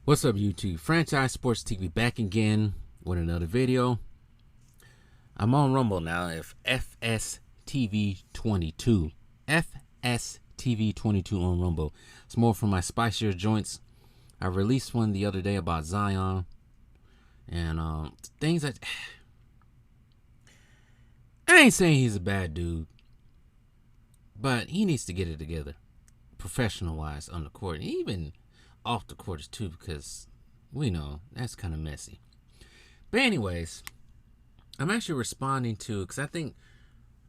What's up, YouTube? Franchise Sports TV back again with another video. I'm on Rumble now. If FSTV22, FSTV22 on Rumble. It's more for my spicier joints. I released one the other day about Zion and things that I ain't saying he's a bad dude, but he needs to get it together, professional wise, on the court, and even off the court too, because we know that's kind of messy. But anyways, I'm actually responding to, because I think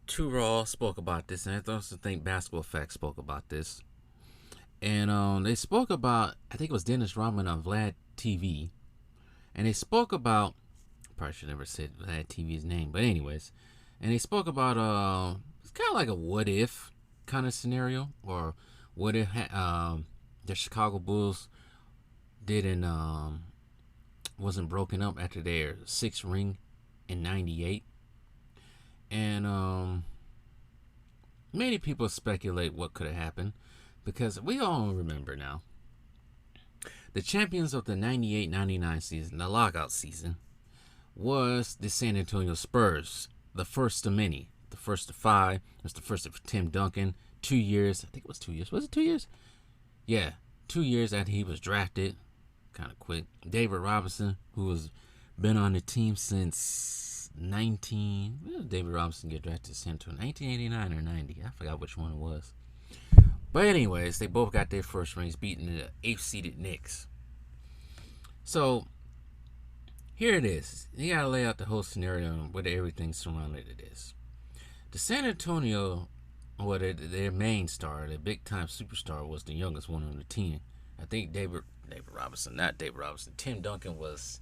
Two Raw spoke about this, and I also think Basketball Facts spoke about this. And they spoke about, I think it was Dennis Rodman on Vlad TV, and they spoke about, probably should never said Vlad TV's name, but anyways, and they spoke about it's kind of like a what if kind of scenario, or what if the Chicago Bulls didn't wasn't broken up after their sixth ring in '98, and many people speculate what could have happened, because we all remember now the champions of the '98-'99 season, the lockout season, was the San Antonio Spurs, the first of many, the first of five. It was the first of Tim Duncan. 2 years, I think it was 2 years. Was it 2 years? Yeah, 2 years after he was drafted, kind of quick. David Robinson, who has been on the team since when did David Robinson get drafted to San Antonio? 1989 or 90? I forgot which one it was. But anyways, they both got their first rings, beating the 8th-seeded Knicks. So here it is. You gotta lay out the whole scenario and what everything surrounded it is. The San Antonio, their main star, their big time superstar, was the youngest one on the team. I think David Robinson, not David Robinson. Tim Duncan was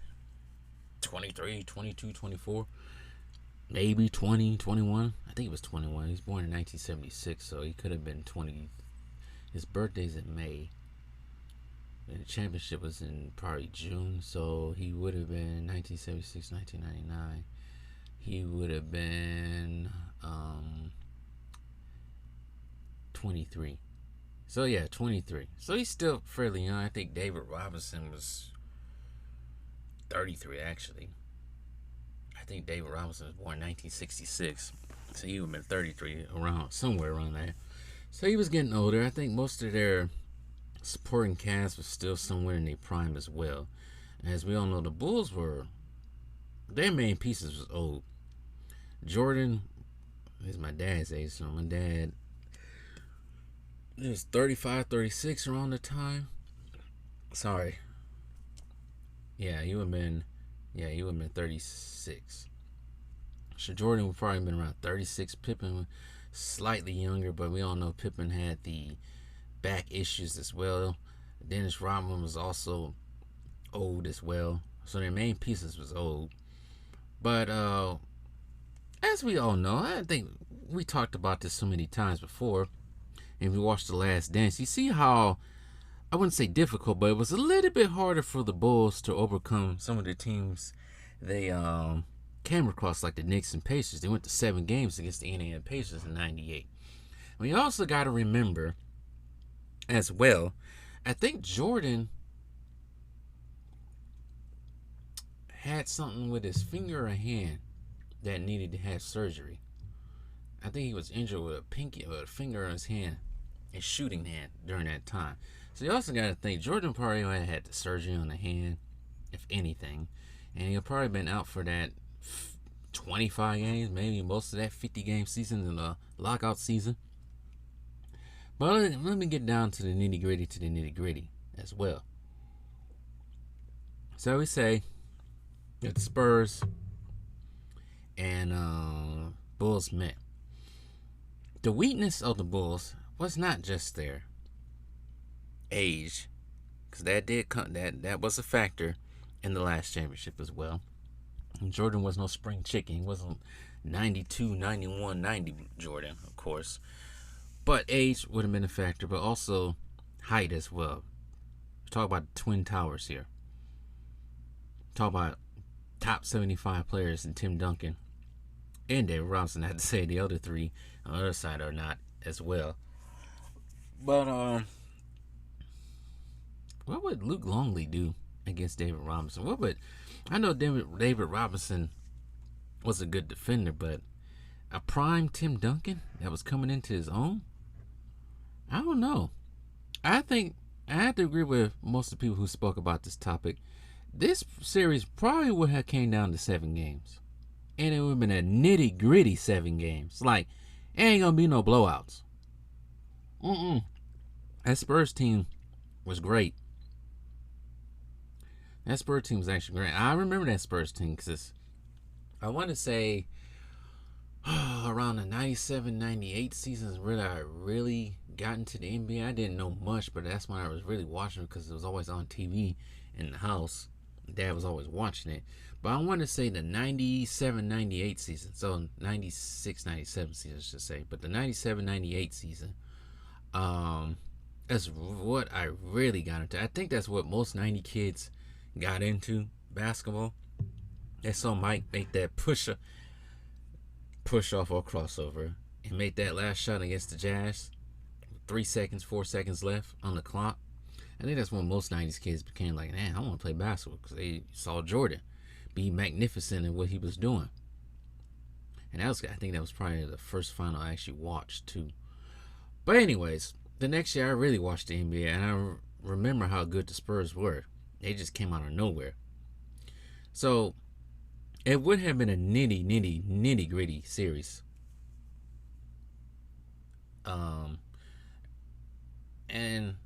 23, 22, 24, maybe 20, 21. I think he was 21. He was born in 1976, so he could have been 20. His birthday's in May. And the championship was in probably June, so he would have been 1976, 1999. He would have been 23. So yeah, 23. So he's still fairly young. I think David Robinson was 33 actually. I think David Robinson was born in 1966. So he would have been 33, somewhere around there. So he was getting older. I think most of their supporting cast was still somewhere in their prime as well. As we all know, the Bulls their main pieces was old. Jordan is my dad's age, so my dad was 35, 36 around the time. Sorry. Yeah, he would have been 36. So Jordan would probably have been around 36. Pippen slightly younger, but we all know Pippen had the back issues as well. Dennis Rodman was also old as well. So their main pieces was old. But as we all know, I think we talked about this so many times before. And if you watch The Last Dance, you see how, I wouldn't say difficult, but it was a little bit harder for the Bulls to overcome some of the teams they came across, like the Knicks and Pacers. They went to 7 games against the Indiana Pacers in '98. We also got to remember as well, I think Jordan had something with his finger or hand that needed to have surgery. I think he was injured with a finger on his hand and shooting hand during that time. So you also got to think Jordan probably had the surgery on the hand, if anything, and he'll probably been out for that 25 games, maybe most of that 50-game season in the lockout season. But let me get down to the nitty gritty as well. So we say that the Spurs and Bulls met. The weakness of the Bulls was not just their age, because that was a factor in the last championship as well. And Jordan was no spring chicken. He wasn't 92, 91, 90 Jordan, of course. But age would have been a factor, but also height as well. Talk about the Twin Towers here. Talk about top 75 players in Tim Duncan and David Robinson. I had to say the other three on the other side are not as well. But what would Luke Longley do against David Robinson. Well, but I know David Robinson was a good defender, but a prime Tim Duncan that was coming into his own, I don't know. I think I have to agree with most of the people who spoke about this topic. This series probably would have came down to 7 games, and it would have been a nitty gritty 7 games. Like, it ain't gonna be no blowouts. That Spurs team was great. That Spurs team was actually great. I remember that Spurs team because I want to say around the 97-98 seasons really I really got into the NBA. I didn't know much, but that's when I was really watching because it was always on TV in the house. Dad was always watching it. But I want to say the 97-98 season, so 96-97 season I should say, but the 97-98 season, that's what I really got into. I think that's what most 90 kids got into, basketball. They saw Mike make that push off or crossover and make that last shot against the Jazz. 4 seconds left on the clock. I think that's when most 90s kids became like, man, I want to play basketball because they saw Jordan be magnificent in what he was doing. And I think that was probably the first final I actually watched too. But anyways, the next year I really watched the NBA and I remember how good the Spurs were. They just came out of nowhere. So it would have been a nitty gritty series. And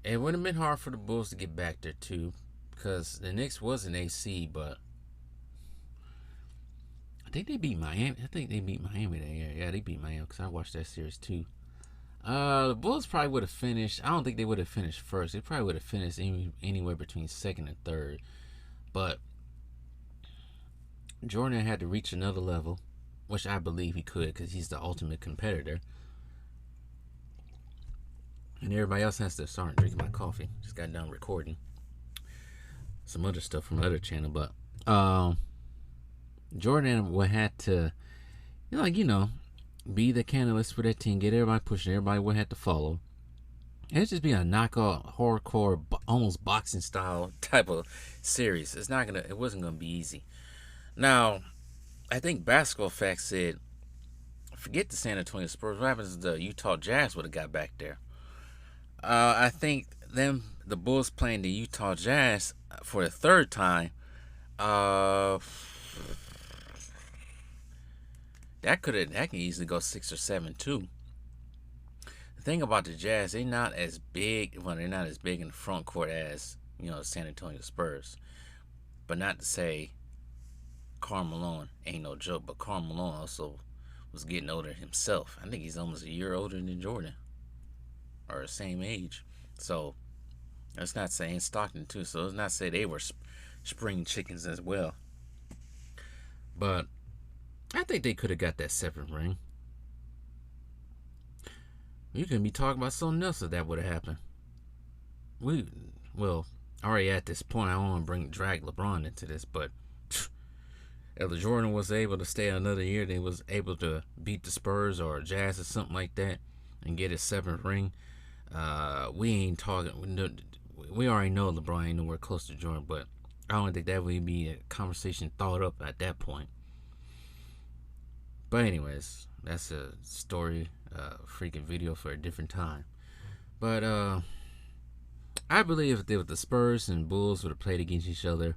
it would have been hard for the Bulls to get back there too, because the Knicks was an AC, but I think they beat Miami. that year. Yeah, they beat Miami because I watched that series too. The Bulls probably would have finished. I don't think they would have finished first. They probably would have finished anywhere between second and third. But Jordan had to reach another level, which I believe he could because he's the ultimate competitor. And everybody else has to start drinking my coffee. Just got done recording some other stuff from another channel. But Jordan would have to, be the catalyst for that team, get everybody pushing. Everybody would have to follow. It'd just be a knockout, hardcore, almost boxing style type of series. It wasn't gonna be easy. Now, I think Basketball Facts said, forget the San Antonio Spurs. What happens if the Utah Jazz would have got back there? I think the Bulls playing the Utah Jazz for the third time. That can easily go 6 or 7 too. The thing about the Jazz, they're not as big. Well, they're not as big in the front court as the San Antonio Spurs. But not to say Karl Malone ain't no joke. But Karl Malone also was getting older himself. I think he's almost a year older than Jordan, or the same age. So let's not say, in Stockton too. So let's not say they were spring chickens as well. But I think they could have got that 7th ring. You can be talking about something else if that would have happened. Already at this point, I don't want to drag LeBron into this, but if Jordan was able to stay another year, they was able to beat the Spurs or Jazz or something like that and get his 7th ring. We ain't talking. We already know LeBron ain't nowhere close to Jordan, but I don't think that would be a conversation thought up at that point. But anyways, that's a story, freaking video for a different time. But I believe if the Spurs and Bulls would have played against each other,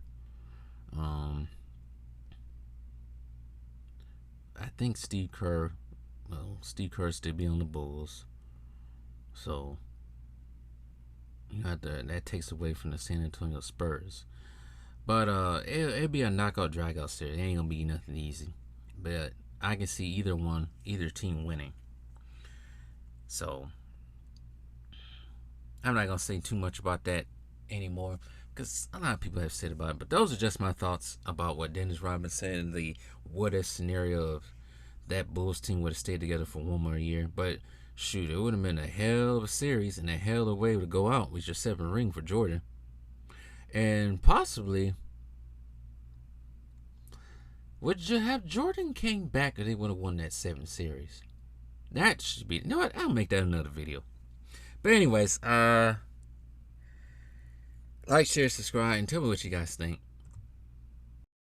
I think Steve Kerr still be on the Bulls, so that takes away from the San Antonio Spurs. But it'd be a knockout dragout series. It ain't gonna be nothing easy, but I can see either team winning. So I'm not gonna say too much about that anymore because a lot of people have said about it. But those are just my thoughts about what Dennis Rodman said in the what-if scenario of that Bulls team would have stayed together for one more year. But shoot, it would have been a hell of a series and a hell of a way to go out with your 7th ring for Jordan. And possibly, would you have Jordan came back or they would have won that 7th series? That should be, I'll make that another video. But anyways, Like, share, subscribe, and tell me what you guys think.